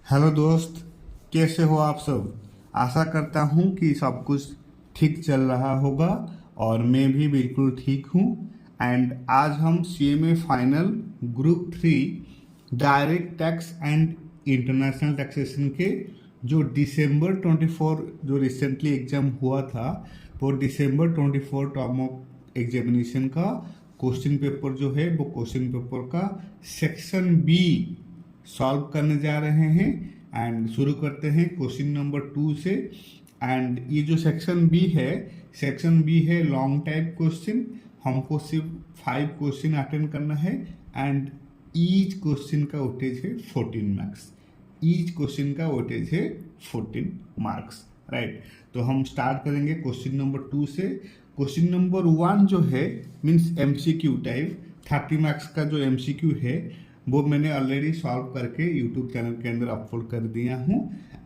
Hello दोस्त, कैसे हो आप सब। आशा करता हूँ कि सब कुछ ठीक चल रहा होगा और मैं भी बिल्कुल ठीक हूँ। एंड आज हम CMA final group 3 direct tax and international taxation के जो दिसंबर 24 जो रिसेंटली एग्जाम हुआ था, वो दिसंबर 24 टर्म ऑफ एग्जामिनेशन का क्वेश्चन पेपर जो है वो क्वेश्चन पेपर का सेक्शन बी सॉल्व करने जा रहे हैं। एंड शुरू करते हैं क्वेश्चन नंबर 2 से। एंड ये जो सेक्शन बी है लॉन्ग टाइप क्वेश्चन। हमको सिर्फ 5 क्वेश्चन अटेंड करना है एंड ईच क्वेश्चन का वेटेज है 14 मार्क्स। ईच क्वेश्चन का वेटेज है 14 मार्क्स, राइट। तो हम स्टार्ट करेंगे क्वेश्चन नंबर 2 से। क्वेश्चन नंबर 1 जो है मीन्स MCQ टाइप 30 मार्क्स का जो MCQ है वो मैंने ऑलरेडी सॉल्व करके यूट्यूब चैनल के अंदर अपलोड कर दिया हूँ।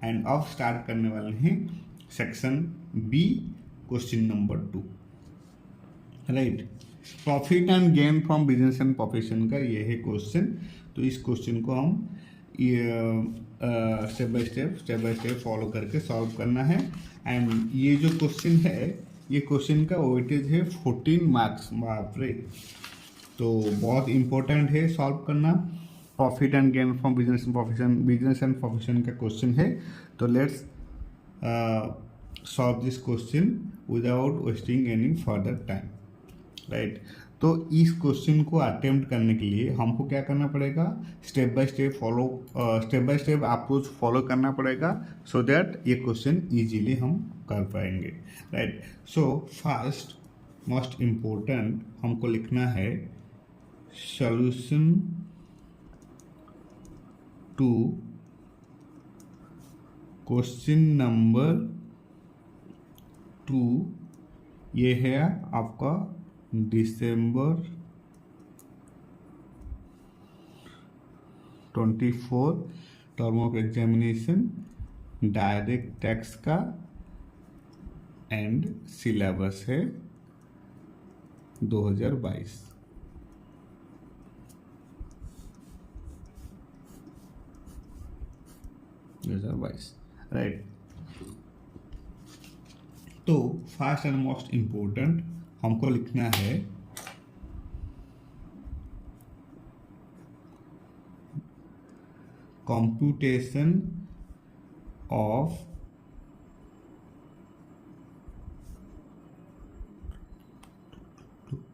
एंड अब स्टार्ट करने वाले हैं section B question number 2, right. Profit and gain from business and profession का ये है क्वेश्चन। तो इस क्वेश्चन को हम स्टेप बाय स्टेप फॉलो करके सॉल्व करना है। एंड ये जो क्वेश्चन है ये क्वेश्चन का वेटेज है 14 मार्क्स, बाप रे। तो बहुत इम्पोर्टेंट है सॉल्व करना। Profit and gain from business and profession का क्वेश्चन है। तो let's solve this question without wasting any further time, right. तो इस क्वेश्चन को अटेम्प्ट करने के लिए हमको क्या करना पड़ेगा, step by step approach follow करना पड़ेगा सो दैट ये क्वेश्चन इजीली हम कर पाएंगे, right. So first most important हमको लिखना है सॉल्यूशन टू क्वेश्चन नंबर 2। ये है आपका दिसंबर 24 term of examination direct tax का एंड सिलेबस है 2022। राइट। तो फर्स्ट एंड मोस्ट इम्पोर्टेंट हमको लिखना है computation of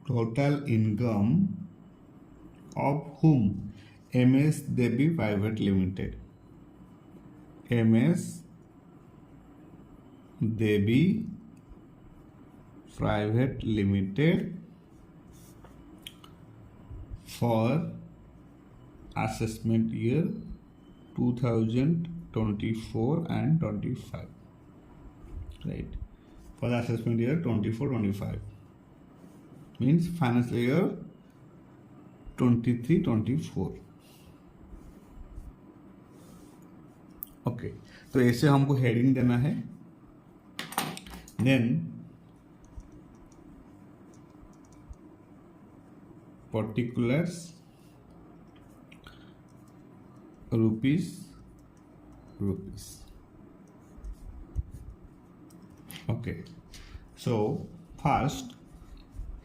total income of whom MS Devi private limited. MS Devi private limited for assessment year 2024 and 25, right? For the assessment year 24-25 means financial year 23-24। Okay, तो ऐसे हमको heading देना है। Then particulars rupees। Okay, so first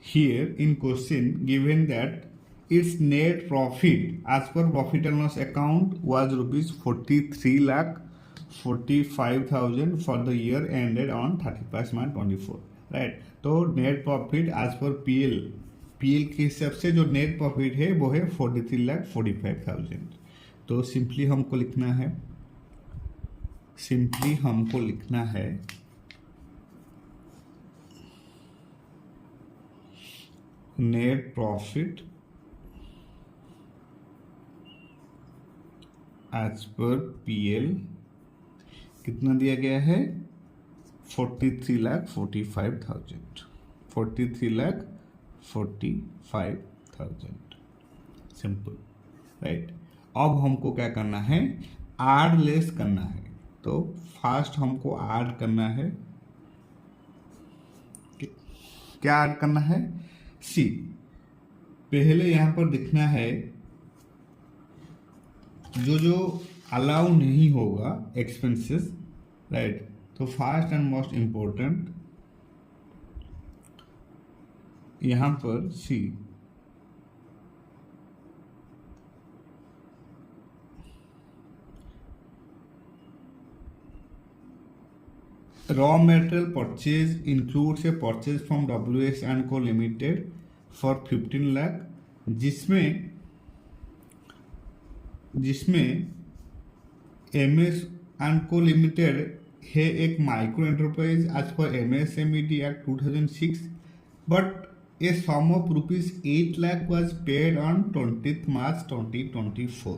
here in question given that its net profit as per profit and loss account was rupees 43,45,000 for the year ended on 31st March 24, right। तो net profit as per PL के हिसाब से जो net profit है वो है 43,45,000। तो simply हमको लिखना है net profit as per PL कितना दिया गया है 43,45,000। 43,45,000 सिंपल, राइट। अब हमको क्या करना है, ऐड लेस करना है। तो फर्स्ट हमको ऐड करना है, क्या ऐड करना है, सी पहले यहां पर दिखना है जो अलाउ नहीं होगा एक्सपेंसेस, राइट। तो फर्स्ट एंड मोस्ट इम्पोर्टेंट यहाँ पर सी, raw material purchase includes a purchase from WS and Co Limited for 15 lakh, जिसमें MS and Co Limited है एक micro enterprise as per MSMED Act 2006, but a sum of ₹8 lakh was paid on 20th March 2024,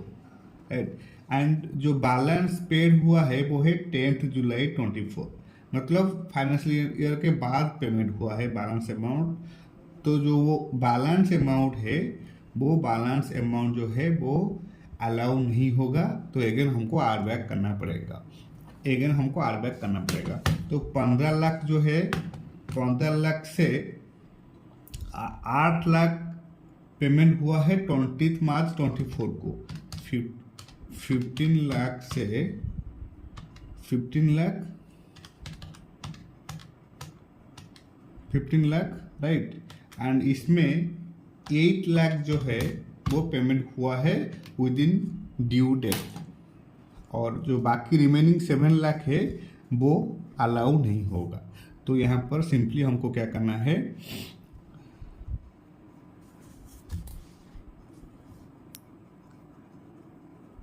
and जो balance paid हुआ है वो है 10th जुलाई 24, मतलब financial year के बाद पेमेंट हुआ है बैलेंस अमाउंट। तो जो वो बैलेंस अमाउंट है, वो बैलेंस अमाउंट जो है वो अलाउ नहीं होगा, तो अगेन हमको आर बैक करना पड़ेगा, तो 15 लाख जो है, 15 लाख से 8 लाख पेमेंट हुआ है 20 मार्च 24 को, 15 लाख से 15 लाख, राइट। एंड इसमें 8 लाख जो है वो पेमेंट हुआ है विद इन ड्यू डेट, और जो बाकी रिमेनिंग 7 लाख है वो अलाउ नहीं होगा। तो यहाँ पर सिंपली हमको क्या करना है,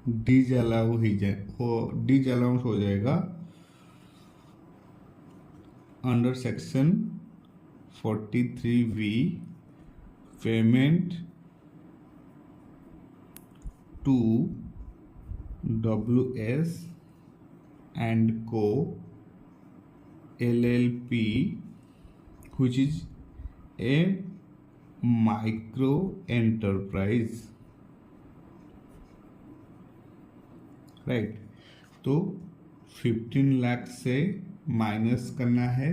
डीज अलाउंस हो जाएगा under section 43V payment to WS and Co LLP which is a micro enterprise, right. तो 15 लाख से माइनस करना है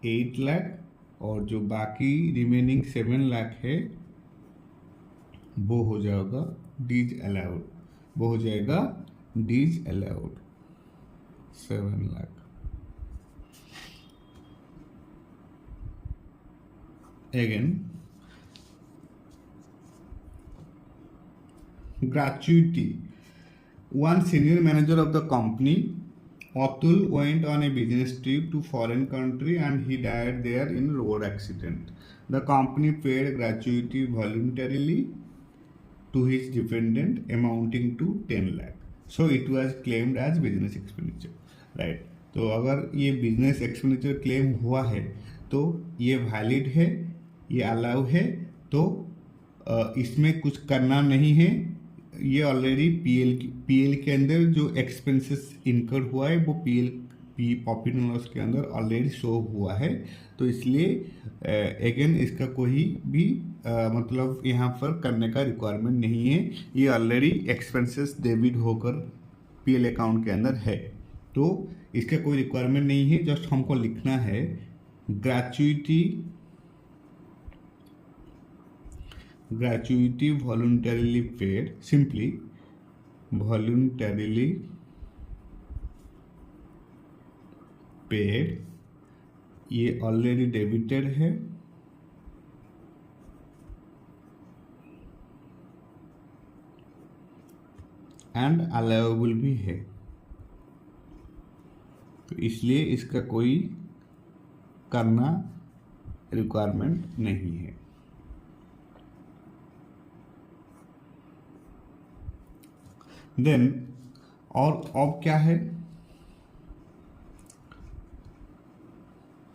8 लाख, और जो बाकी रिमेनिंग 7 लाख है वो हो जाएगा disallowed 7 lakh. Again gratuity. One senior manager of the company, Atul, went on a business trip to foreign country and he died there in road accident. The company paid gratuity voluntarily to his dependent amounting to 10 lakh. So it was claimed as business expenditure, right? तो अगर ये business expenditure claim हुआ है तो ये valid है, ये allow है, तो इसमें कुछ करना नहीं है। ये ऑलरेडी पीएल के अंदर जो एक्सपेंसेस इनकर हुआ है वो प्रॉफिट एंड लॉस के अंदर ऑलरेडी शो हुआ है, तो इसलिए अगेन इसका कोई भी मतलब यहाँ पर करने का रिक्वायरमेंट नहीं है। ये ऑलरेडी एक्सपेंसेस डेबिट होकर पीएल अकाउंट के अंदर है, तो इसका कोई रिक्वायरमेंट नहीं है। जस्ट हमको लिखना है gratuity voluntarily paid, simply voluntarily paid, ये ऑलरेडी डेबिटेड है, एंड अलाउएबल भी है, तो इसलिए इसका कोई करना रिक्वायरमेंट नहीं है। देन और अब क्या है,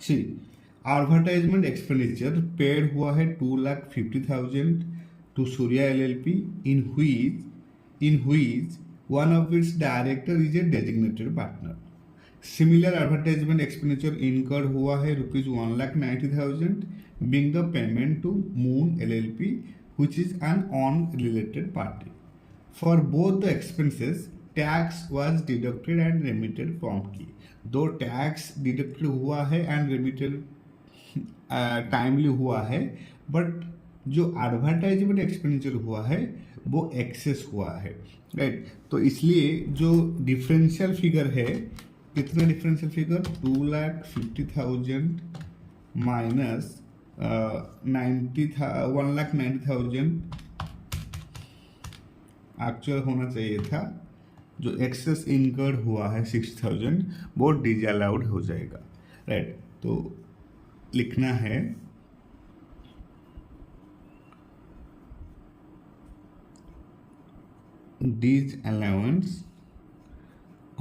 सी एडवर्टाइजमेंट एक्सपेंडिचर पेड हुआ है 2,50,000 to Surya LLP in which one of its director is a designated partner. Similar advertisement expenditure incurred हुआ है ₹1,90,000 being the payment to Moon LLP which is an unrelated party. For both the expenses, tax was deducted and remitted promptly. दो tax deducted हुआ है and remitted timely हुआ है, but जो advertisement expenditure हुआ है वो एक्सेस हुआ है, राइट। तो इसलिए जो डिफरेंशियल फिगर है, कितना डिफरेंशियल फिगर, 2,50,000 माइनस 1,90,000 एक्चुअल होना चाहिए था, जो एक्सेस इनकर्ड हुआ है 6,000 वो डिसअलाउड हो जाएगा, राइट। तो लिखना है disallowance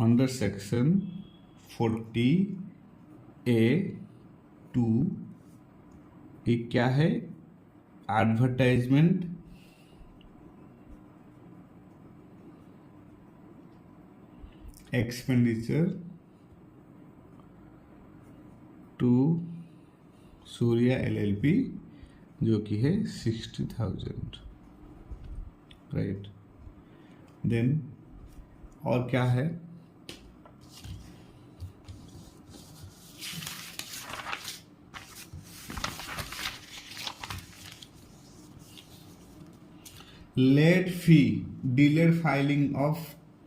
अंडर सेक्शन 40A(2) ये क्या है, advertisement expenditure to Surya LLP जो कि है 60,000, राइट। देन और क्या है, late fee, delayed filing of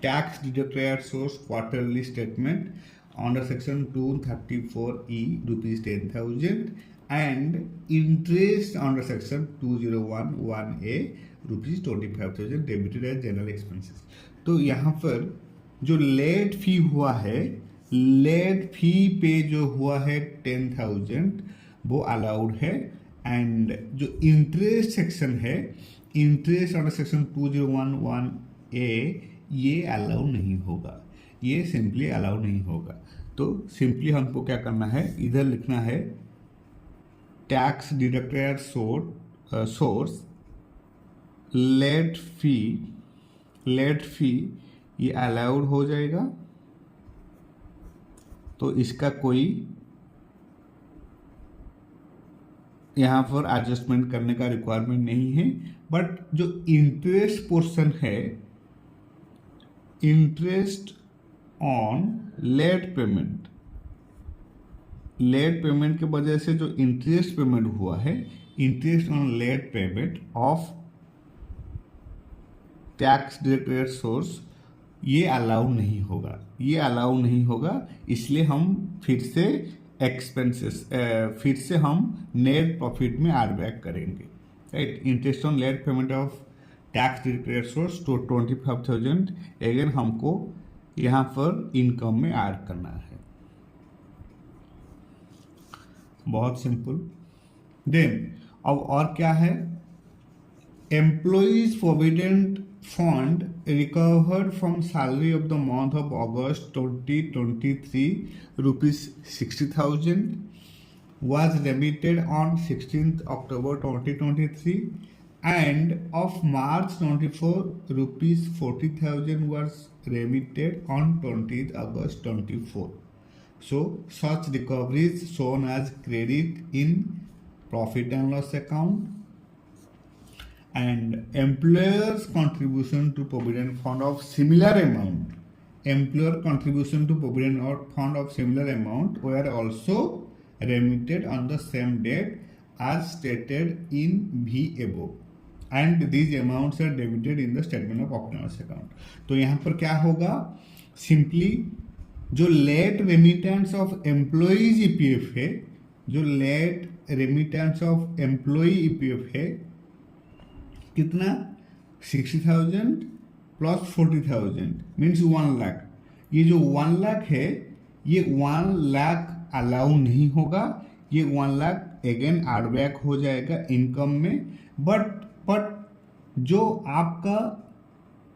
tax declared source quarterly statement under section 234E rupees 10,000 and interest under section 2011A rupees 25,000 debited as general expenses। तो यहाँ पर जो लेट फी हुआ है, लेट फी पे जो हुआ है 10,000 वो अलाउड है, एंड जो इंटरेस्ट सेक्शन है, इंटरेस्ट अंडर सेक्शन 2011A ये अलाउ नहीं होगा, ये सिंपली अलाउ नहीं होगा। तो सिंपली हमको क्या करना है, इधर लिखना है tax deducted source late fee ये अलाउड हो जाएगा, तो इसका कोई यहाँ पर एडजस्टमेंट करने का रिक्वायरमेंट नहीं है। बट जो इंटरेस्ट पोर्शन है, इंटरेस्ट ऑन लेट पेमेंट के वजह से जो इंटरेस्ट पेमेंट हुआ है, interest on late payment of tax deducted source ये अलाउ नहीं होगा, इसलिए हम फिर से एक्सपेंसेस फिर से हम नेट प्रॉफिट में ऐड बैक करेंगे, right. Interest on late payment of tax deducted source तो 25,000 अगेन हमको यहाँ पर इनकम में ऐड करना है, बहुत सिंपल। देन अब और क्या है, employees provident fund recovered from salary of the month of August 2023 rupees 60,000 was remitted on 16th October 2023 and of March 24 rupees 40,000 was remitted on 20th August 24. So such recoveries shown as credit in profit and loss account, and employer's contribution to provident fund of similar amount, were also remitted on the same date as stated in V above, and these amounts are debited in the statement of profit and loss account। तो यहाँ पर क्या होगा, simply जो late remittance of employees EPF है, जो late remittance of employee EPF है, कितना, 60,000 प्लस 40,000 मीन्स 1 लाख। ये जो 1 लाख है, ये 1 लाख अलाउ नहीं होगा, ये 1 लाख अगेन एड बैक हो जाएगा इनकम में। बट जो आपका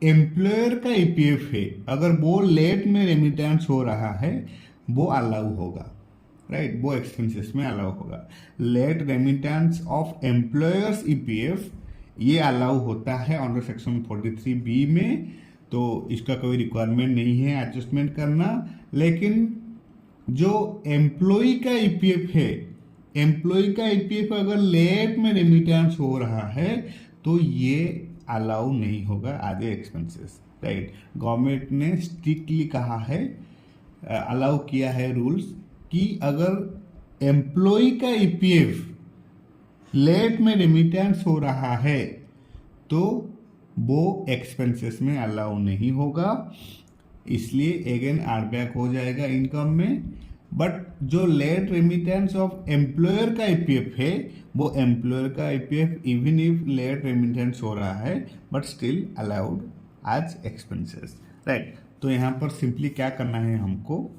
एम्प्लॉयर का EPF है, अगर वो लेट में रेमिटेंस हो रहा है वो अलाउ होगा, राइट, वो एक्सपेंसेस में अलाउ होगा। Late remittance of employers EPF ये अलाउ होता है अंडर सेक्शन 43B में, तो इसका कोई रिक्वायरमेंट नहीं है एडजस्टमेंट करना। लेकिन जो एम्प्लॉय का EPF है, एम्प्लॉय का EPF अगर लेट में रेमिटेंस हो रहा है तो ये अलाउ नहीं होगा आगे एक्सपेंसेस, राइट। गवर्नमेंट ने स्ट्रिक्टली कहा है, अलाउ किया है रूल्स कि अगर एम्प्लॉय का EPF लेट में रेमिटेंस हो रहा है तो वो एक्सपेंसेस में अलाउ नहीं होगा, इसलिए अगेन आर बैक हो जाएगा इनकम में। बट जो लेट रेमिटेंस ऑफ एम्प्लॉयर का ईपीएफ है, वो एम्प्लॉयर का EPF even if late remittance हो रहा है but still allowed as expenses, right. तो यहाँ पर सिंपली क्या करना है, हमको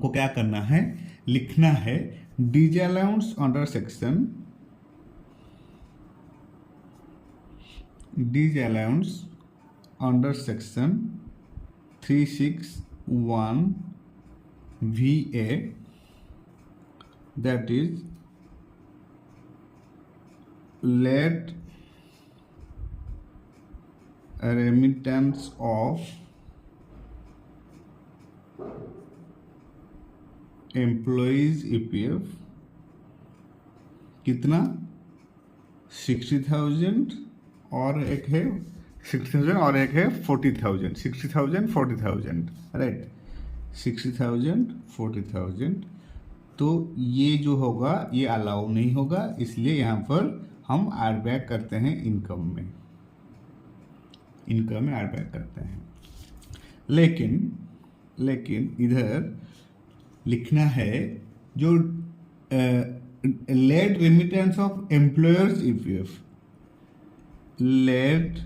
क्या करना है, लिखना है disallowance under section disallowance under section 361 VA, that is late remittance of employees EPF कितना 60,000 और एक है 60,000 और एक है 40,000, 60,000 40,000, राइट, 60,000 40,000। तो ये जो होगा ये अलाउ नहीं होगा, इसलिए यहाँ पर हम ऐड बैक करते हैं इनकम में ऐड बैक करते हैं। लेकिन इधर लिखना है जो late remittance of employers EPF, late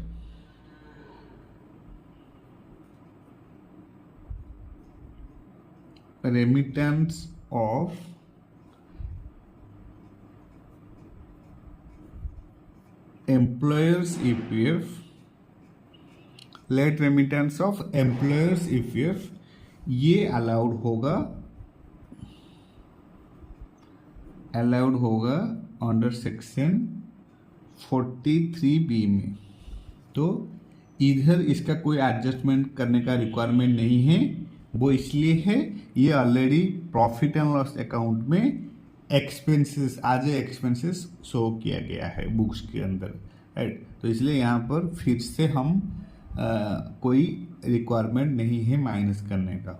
remittance of employers EPF, late remittance of employers EPF ये अलाउड होगा अंडर सेक्शन 43B में। तो इधर इसका कोई एडजस्टमेंट करने का रिक्वायरमेंट नहीं है, वो इसलिए है ये already profit and loss account में एक्सपेंसेस शो किया गया है बुक्स के अंदर, राइट। तो इसलिए यहाँ पर फिर से हम कोई रिक्वायरमेंट नहीं है माइनस करने का।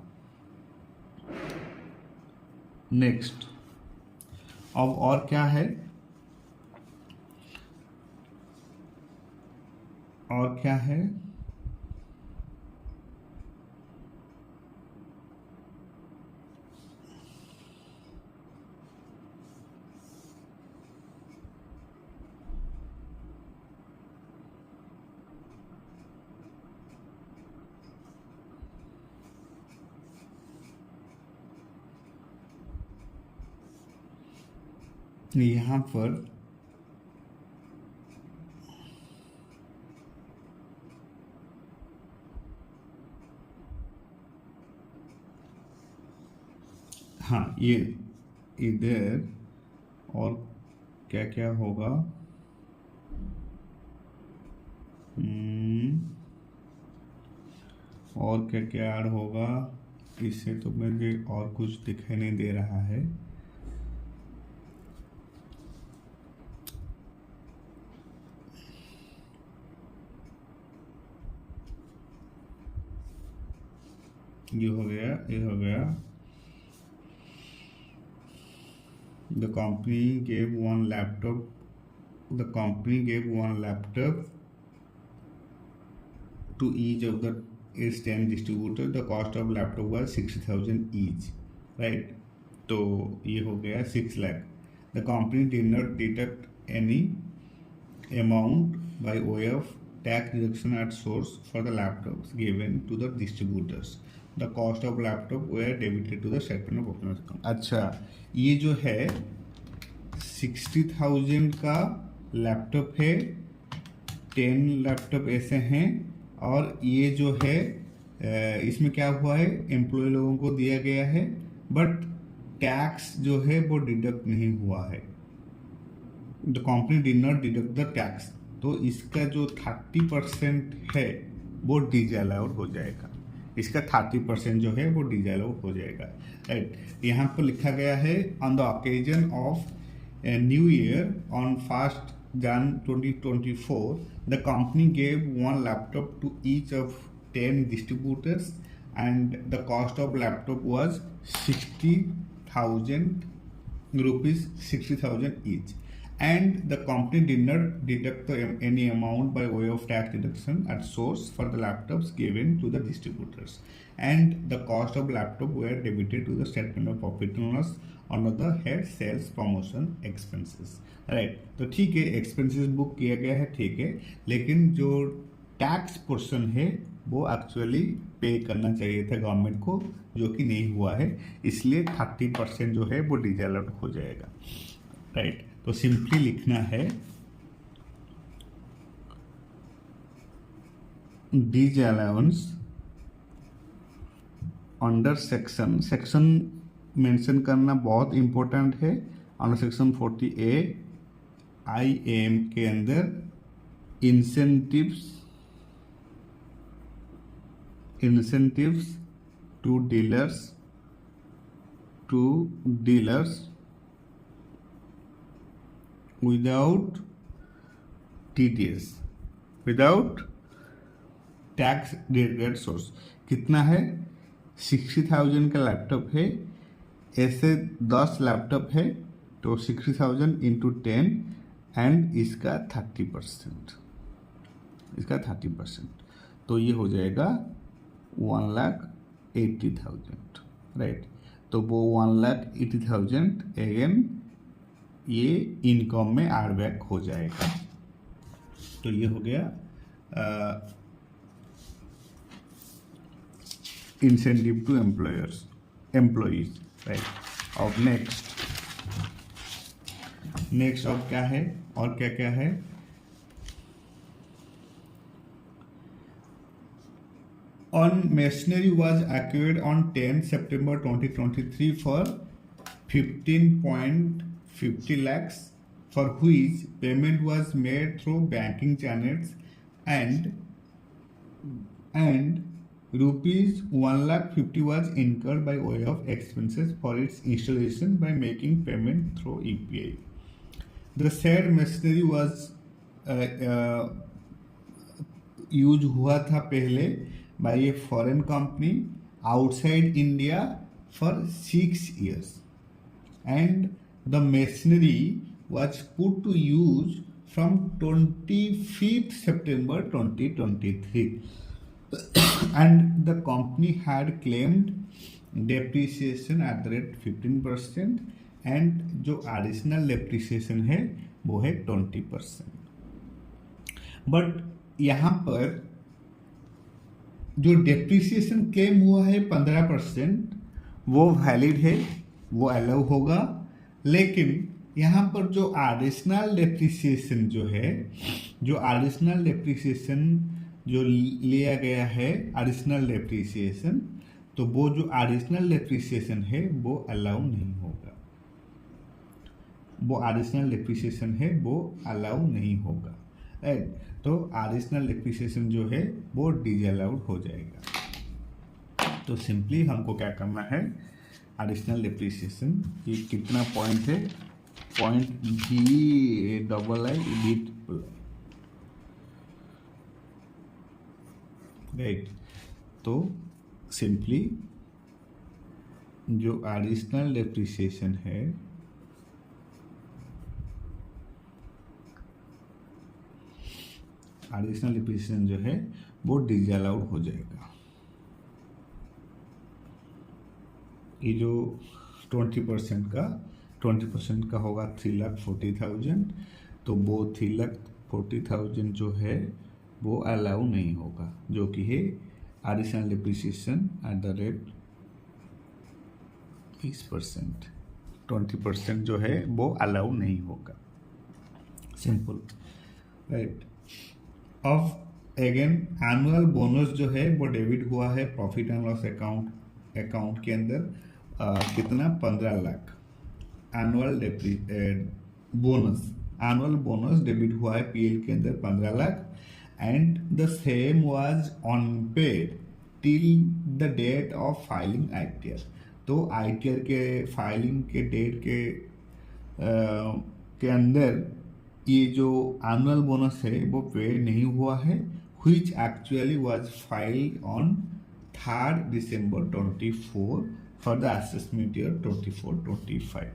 नेक्स्ट, अब और क्या है, यहाँ पर हाँ, ये इधर और क्या क्या होगा, और क्या क्या ऐड होगा, इससे तो मुझे और कुछ दिखाई नहीं दे रहा है। ये हो गया। The company gave one laptop to each of the its 10 distributors. The cost of laptop was 60,000 each, right? तो ये हो गया 6 lakh. The company did not deduct any amount by way of tax deduction at source for the laptops given to the distributors. The cost of laptop were debited to the statement of operating account. अच्छा, ये जो है 60,000 का laptop है, 10 laptop ऐसे हैं, और ये जो है इसमें क्या हुआ है, एम्प्लॉय लोगों को दिया गया है बट टैक्स जो है वो डिडक्ट नहीं हुआ है। The company did not deduct the tax, तो इसका जो 30% है वो डिसअलाउड हो जाएगा, इसका 30% जो है वो डिसअलाउड हो जाएगा, राइट। यहाँ पर लिखा गया है on the occasion of new year on 1st Jan 2024 the company gave one laptop to each of 10 distributors and the cost of laptop was 60,000 rupees, 60,000 each, and the company did not deduct any amount by way of tax deduction at source for the laptops given to the distributors, and the cost of laptop were debited to the statement of profit and loss under the head sales promotion expenses, right. तो ठीक है, expenses book किया गया है, ठीक है, लेकिन जो टैक्स पोर्शन है वो एक्चुअली पे करना चाहिए था गवर्नमेंट को, जो कि नहीं हुआ है, इसलिए 30% जो है वो डिसअलाउड हो जाएगा, राइट। तो सिंपली लिखना है डिसअलाउंस अंडर सेक्शन मेंशन करना बहुत इंपॉर्टेंट है। अंडर सेक्शन 40A IAM के अंदर incentives to dealers without TDS, without tax deducted source। कितना है? 60,000 का लैपटॉप है, ऐसे 10 लैपटॉप है, तो 60,000 इंटू 10 एंड इसका 30%, तो ये हो जाएगा 1,80,000, राइट। तो वो 1,80,000 अगेन ये इनकम में एड बैक हो जाएगा। तो ये हो गया इंसेंटिव टू एम्प्लॉइज, राइट। और नेक्स्ट और क्या है, और क्या क्या है? On machinery was acquired on 10 September 2023 for 15.50 lakhs, for which payment was made through banking channels, and rupees 1,50,000 was incurred by way of expenses for its installation by making payment through UPI. The said machinery was use हुआ था पहले by a foreign company outside India for 6 years, and the machinery was put to use from 25th September 2023, and the company had claimed depreciation at the rate 15%, and जो additional depreciation है वो है 20%। But यहाँ पर जो depreciation claim हुआ है 15%, वो वैलिड है, वो अलाउ होगा, लेकिन यहाँ पर जो एडिशनल डेप्रिसिएशन जो एडिशनल डेप्रिसिएशन जो लिया गया है, एडिशनल डेप्रिसिएशन, तो वो जो एडिशनल डेप्रिसिएशन है वो अलाउ नहीं होगा, वो एडिशनल डेप्रिसिएशन है वो अलाउ नहीं होगा, राइट। तो एडिशनल डेप्रिसिएशन जो है वो डिसअलाउड हो जाएगा। तो सिंपली हमको क्या करना है, एडिशनल डेप्रिसिएशन ये कितना पॉइंट है, पॉइंट VII, राइट। तो सिंपली जो एडिशनल डेप्रिसिएशन है एडिशनल डिप्रिसिएशन जो है वो डिसअलाउड हो जाएगा। ये जो 20% का होगा 3,40,000, तो वो 3,40,000 जो है वो अलाउ नहीं होगा, जो कि है additional depreciation at the rate 20%। 20% जो है वो अलाउ नहीं होगा, सिंपल, राइट। अब अगेन एनुअल बोनस जो है वो डेबिट हुआ है प्रॉफिट एंड लॉस अकाउंट के अंदर, कितना 15 लाख एनुअल बोनस डेबिट हुआ है PL के अंदर 15 lakh, and the same was unpaid till the date of filing ITR। तो ITR के फाइलिंग के डेट के अंदर ये जो एनुअल बोनस है वो पे नहीं हुआ है, which actually was filed on 3rd December 24 for the assessment year 24-25,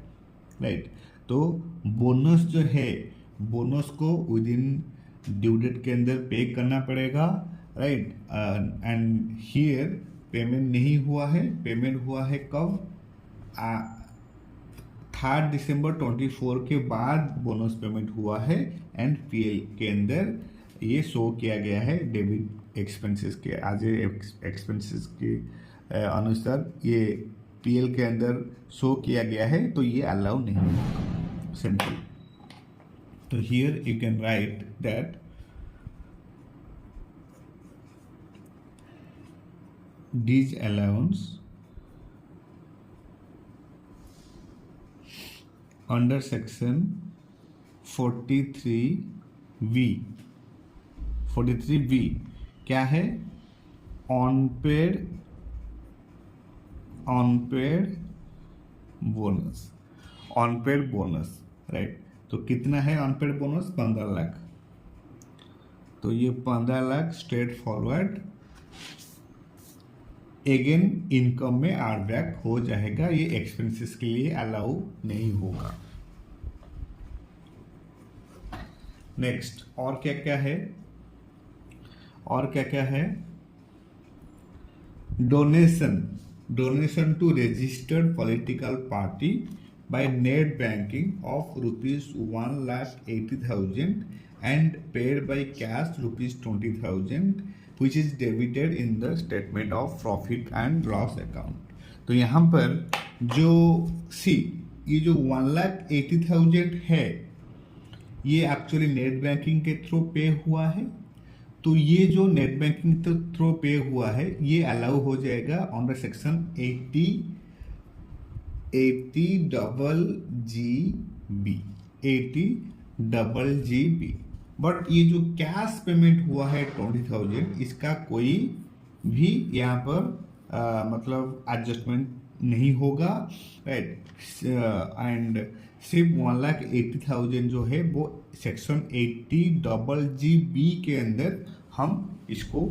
right. तो बोनस जो है, बोनस को विद इन ड्यू डेट के अंदर पे करना पड़ेगा, राइट। एंड हियर पेमेंट नहीं हुआ है, पेमेंट हुआ है कब, 3 दिसंबर 24 के बाद बोनस पेमेंट हुआ है। एंड पीएल के अंदर ये शो किया गया है डेबिट एक्सपेंसेस के, आज एक्सपेंसेस के अनुसार ये पीएल के अंदर शो किया गया है, तो ये अलाउ नहीं होगा, सिंपल। तो here you can write that these allowance under section 43V, 43V क्या है, unpaid bonus, unpaid bonus, right. तो कितना है अनपेड बोनस, 15 लाख। तो ये 15 lakh straight forward again income में ऐड बैक हो जाएगा, ये एक्सपेंसेस के लिए अलाउ नहीं होगा। नेक्स्ट और क्या क्या है, और क्या क्या है, donation to registered political party by net banking of ₹1,80,000 and paid by cash ₹20,000 which is debited in the statement of profit and loss account। तो यहाँ पर जो ये जो 1,80,000 है, ये एक्चुअली नेट बैंकिंग के थ्रू पे हुआ है। तो ये जो नेट बैंकिंग के थ्रू पे हुआ है, ये अलाउ हो जाएगा अंडर सेक्शन 80GB। बट ये जो कैश पेमेंट हुआ है 20,000, इसका कोई भी यहाँ पर मतलब एडजस्टमेंट नहीं होगा, राइट। एंड सिर्फ 1,80,000 जो है वो सेक्शन 80GB के अंदर हम इसको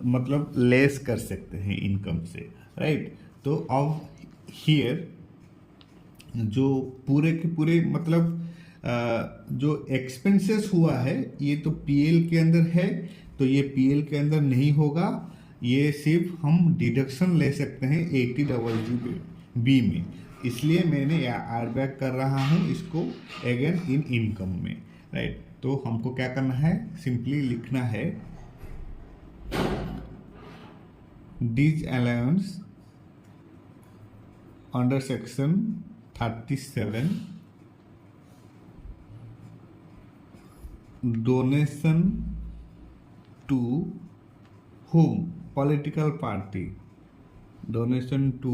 मतलब लेस कर सकते हैं इनकम से, राइट। तो अब हियर जो पूरे के पूरे मतलब जो एक्सपेंसेस हुआ है, ये तो पीएल के अंदर है, तो ये पीएल के अंदर नहीं होगा, ये सिर्फ हम डिडक्शन ले सकते हैं 80GB में। इसलिए मैंने ऐड बैक कर रहा हूँ इसको अगेन इन इनकम में, राइट। तो हमको क्या करना है, सिंपली लिखना है disallowance under section 37 donation to whom, political party, donation to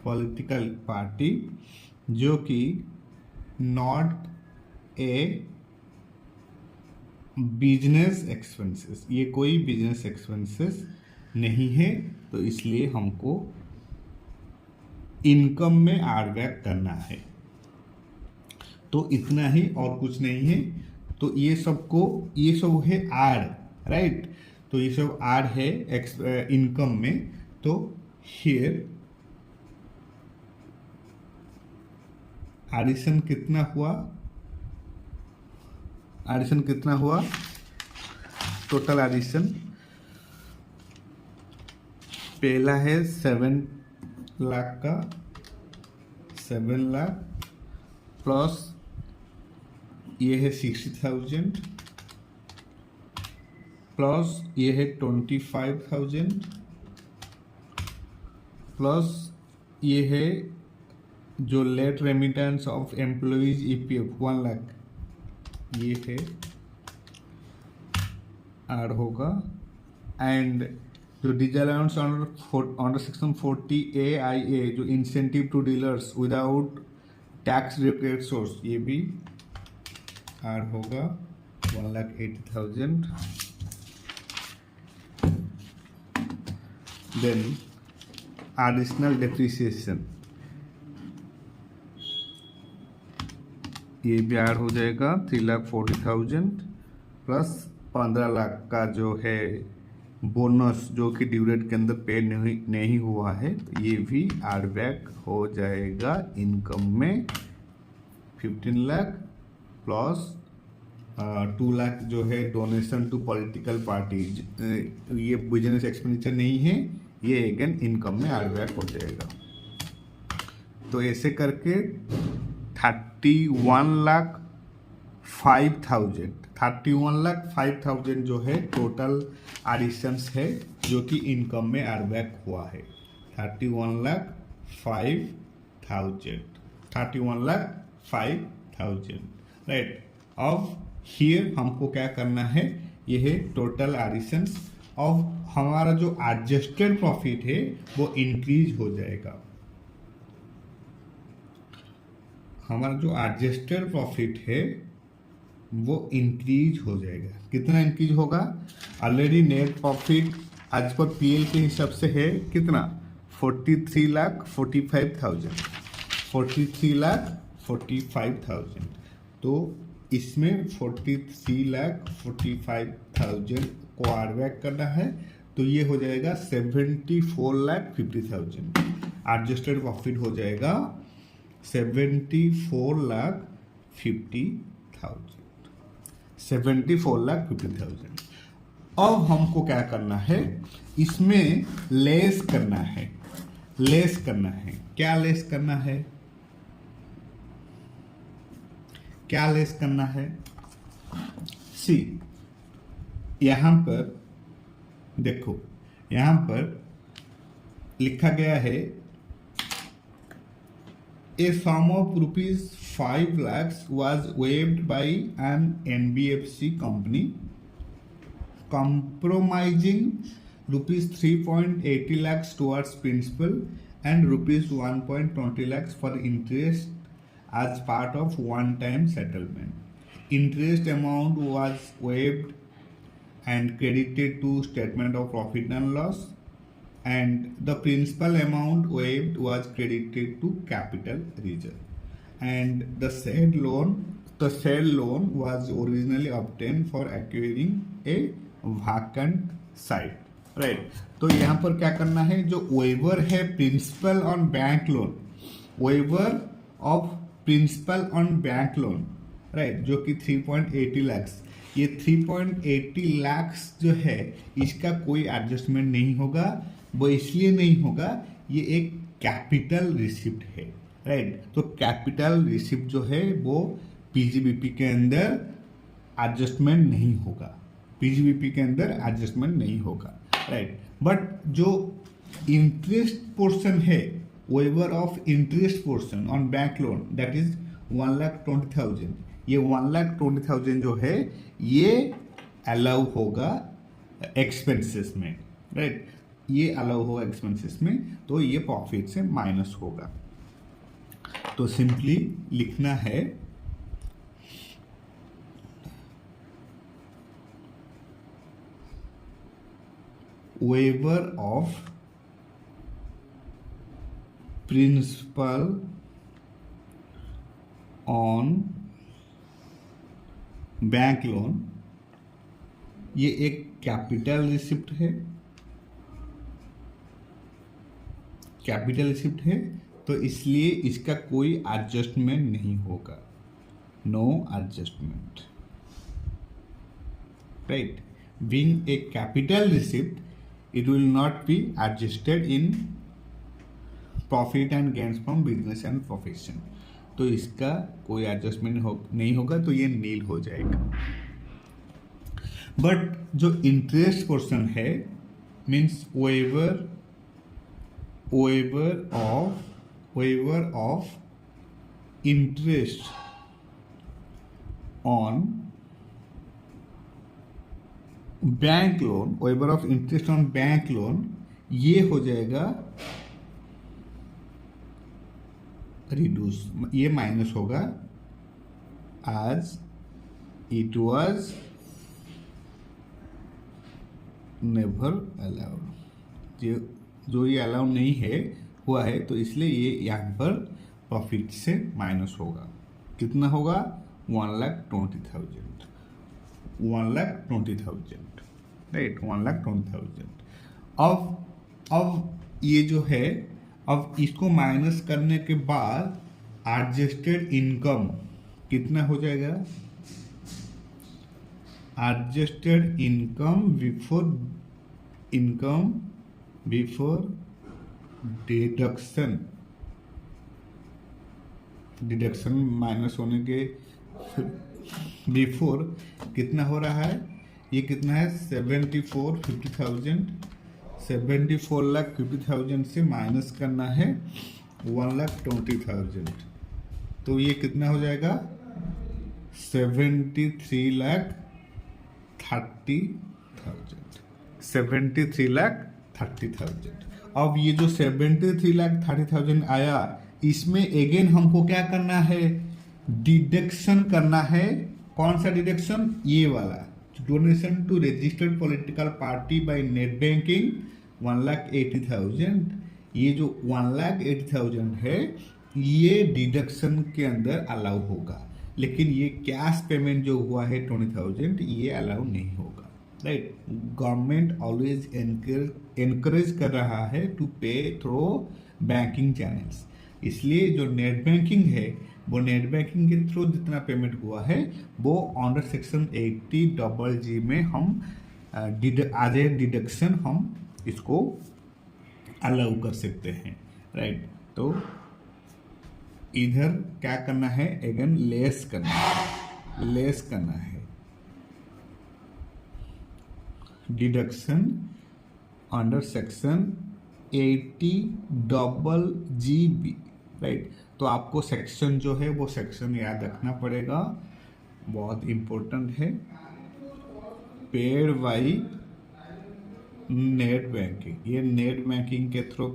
political party जो कि नॉट ए बिजनेस एक्सपेंसेस, ये कोई बिजनेस एक्सपेंसेस नहीं है, तो इसलिए हमको इनकम में ऐड बैक करना है। तो इतना ही और कुछ नहीं है। तो ये सब है ऐड, राइट। तो ये सब ऐड है इनकम में। तो हियर एडिशन कितना हुआ, टोटल एडिशन पहला है 7 लाख का, 7 लाख प्लस ये है 60,000 प्लस ये है 25,000 प्लस ये है जो late remittance of employees EPF 1 lakh, ये है ऐड होगा। एंड जो डिसअलाउंस अंडर सेक्शन 40A(IA) जो incentive to dealers without tax related source, ये भी ऐड होगा 1,80,000। देन एडिशनल डेप्रिसिएशन, ये भी ऐड हो जाएगा 3,40,000 प्लस 15 लाख का जो है बोनस जो कि ड्यू डेट के अंदर पे नहीं हुआ है, तो ये भी ऐड बैक हो जाएगा इनकम में। 15 लाख प्लस 2 लाख जो है डोनेशन टू पॉलिटिकल पार्टी, ये बिजनेस एक्सपेंडिचर नहीं है, ये अगेन इनकम में ऐड बैक हो जाएगा। तो ऐसे करके 31,05,000 जो है टोटल एडिशंस है जो कि इनकम में ऐड बैक हुआ है। 31,05,000 राइट। अब हियर हमको क्या करना है, ये है टोटल एडिशंस। अब हमारा जो एडजस्टेड प्रॉफिट है वो इंक्रीज हो जाएगा। हमारा जो एडजस्टेड प्रॉफिट है वो इंक्रीज हो जाएगा। कितना इंक्रीज होगा? ऑलरेडी नेट प्रॉफिट आज पर पीएल के हिसाब से है कितना? 43,45,000। 43,45,000। तो इसमें 43,45,000 को ऐड बैक करना है, तो ये हो जाएगा 74,50,000। एडजस्टेड प्रॉफिट हो जाएगा 74,50,000। 74,50,000। अब हमको क्या करना है, इसमें लेस करना है। लेस करना है, क्या लेस करना है? क्या लेस करना है? सी, यहां पर देखो, यहां पर लिखा गया है A sum of rupees 5 lakhs was waived by an NBFC company comprising rupees 3.80 lakhs towards principal and rupees 1.20 lakhs for interest as part of one-time settlement. Interest amount was waived and credited to statement of profit and loss, and the principal amount waived was credited to capital reserve. And the said loan was originally obtained for acquiring a vacant site. Right. तो यहाँ पर क्या करना है, जो waiver है principal on bank loan, waiver of principal on bank loan, right, जो कि 3.80 lakhs, ये 3.80 lakhs जो है इसका कोई एडजस्टमेंट नहीं होगा। वो इसलिए नहीं होगा, ये एक कैपिटल रिसिप्ट है, राइट। तो कैपिटल रिसिप्ट जो है वो पीजीबीपी के अंदर एडजस्टमेंट नहीं होगा, पीजीबीपी के अंदर एडजस्टमेंट नहीं होगा, राइट। बट जो इंटरेस्ट पोर्शन है, waiver of interest portion on bank loan, that is 1,20,000, ये 1,20,000 जो है ये अलाउ होगा एक्सपेंसेस में, राइट। ये अलाउ होगा एक्सपेंसेस में, तो ये प्रॉफिट से माइनस होगा। तो सिंपली लिखना है waiver of principal on bank loan, ये एक कैपिटल रिसिप्ट है, कैपिटल रिसिप्ट है, तो इसलिए इसका कोई एडजस्टमेंट नहीं होगा, no adjustment, right. Being a capital receipt, it will not be adjusted in profit and gains from business and profession, तो इसका कोई एडजस्टमेंट नहीं होगा, तो ये नील हो जाएगा। बट जो इंटरेस्ट पोर्शन है means waiver of interest on bank loan, waiver of interest on bank loan, ये हो जाएगा रिड्यूस, ये माइनस होगा आज इट वाज नेवर अलाउड, जो ये अलाउ नहीं है हुआ है, तो इसलिए ये यहाँ पर प्रॉफिट से माइनस होगा। कितना होगा? 1,20,000, 1,20,000, राइट, 1,20,000। अब ये जो है, अब इसको माइनस करने के बाद एडजस्टेड इनकम कितना हो जाएगा? Adjusted income before deduction minus होने के बिफोर कितना हो रहा है? ये कितना है? 74,50,000 से माइनस करना है 1,20,000, तो ये कितना हो जाएगा? 73,30,000। अब ये जो 73,30,000 आया, इसमें अगेन हमको क्या करना है? डिडक्शन करना है। कौन सा डिडक्शन? ये वाला, donation to registered political party by net banking 1,80,000। ये जो 1,80,000 है, ये डिडक्शन के अंदर अलाउ होगा, लेकिन ये कैश पेमेंट जो हुआ है 20,000, ये अलाउ नहीं होगा। राइट, गवर्नमेंट ऑलवेज एनकरेज कर रहा है टू पे थ्रू बैंकिंग चैनल्स, इसलिए जो नेट बैंकिंग है, वो नेट बैंकिंग के थ्रू जितना पेमेंट हुआ है, वो अंडर सेक्शन 80(g) में हम एज ए डिडक्शन हम इसको अलाउ कर सकते हैं। राइट, तो इधर क्या करना है? अगेन लेस करना है deduction under section 80(g)। Right, तो आपको सेक्शन जो है वो सेक्शन याद रखना पड़ेगा, बहुत इम्पोर्टेंट है। पेड बाई नेट बैंकिंग, ये नेट बैंकिंग के थ्रू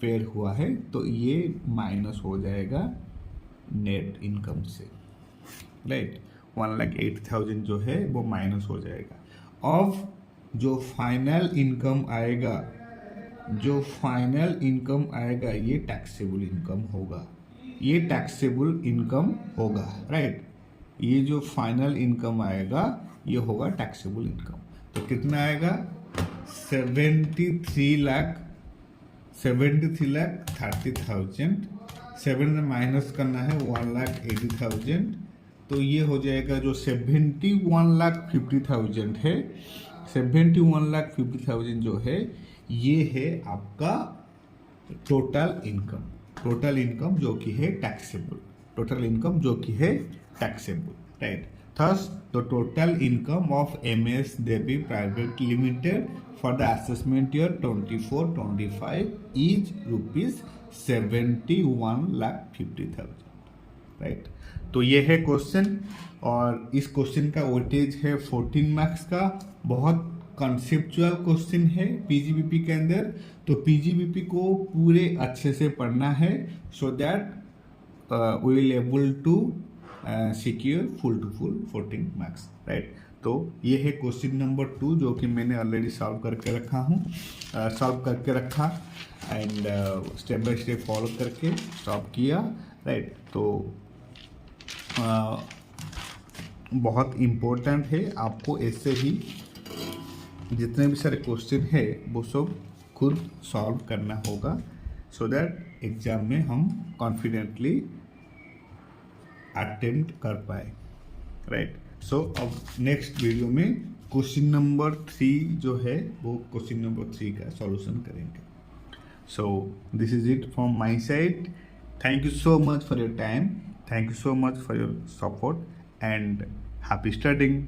पेड हुआ है, तो ये माइनस हो जाएगा नेट इनकम से। राइट, 1,80,000 जो है वो माइनस हो जाएगा। अब जो फाइनल इनकम आएगा, ये टैक्सेबल इनकम होगा। राइट, ये जो फाइनल इनकम आएगा, ये होगा टैक्सेबल इनकम। तो कितना आएगा? 73,30,000। 7 में माइनस करना है 1,80,000, तो ये हो जाएगा जो 71,50,000 है। 71,50,000 जो है, ये है आपका टोटल इनकम जो कि है taxable. Right, thus the total income of MS Devi Private Limited for the assessment year 24-25 is rupees 71,50,000। Right, तो ये है क्वेश्चन, और इस क्वेश्चन का वेटेज है 14 मार्क्स का। बहुत कॉन्सेप्चुअल क्वेश्चन है पीजीबीपी के अंदर, तो पीजीबीपी को पूरे अच्छे से पढ़ना है, so that we will able to secure full to full 14 marks. Right, तो ये है क्वेश्चन नंबर 2 जो कि मैंने ऑलरेडी सॉल्व करके रखा and step by step follow करके सॉल्व किया। राइट, तो बहुत इम्पोर्टेंट है, आपको ऐसे ही जितने भी सारे क्वेश्चन है वो सब खुद सॉल्व करना होगा, सो दैट एग्जाम में हम कॉन्फिडेंटली अटेम्प्ट कर पाए। राइट, सो अब नेक्स्ट वीडियो में क्वेश्चन नंबर 3 जो है, वो क्वेश्चन नंबर 3 का सॉल्यूशन करेंगे। So this is it from my side. Thank you so much for your time, thank you so much for your support, and happy studying.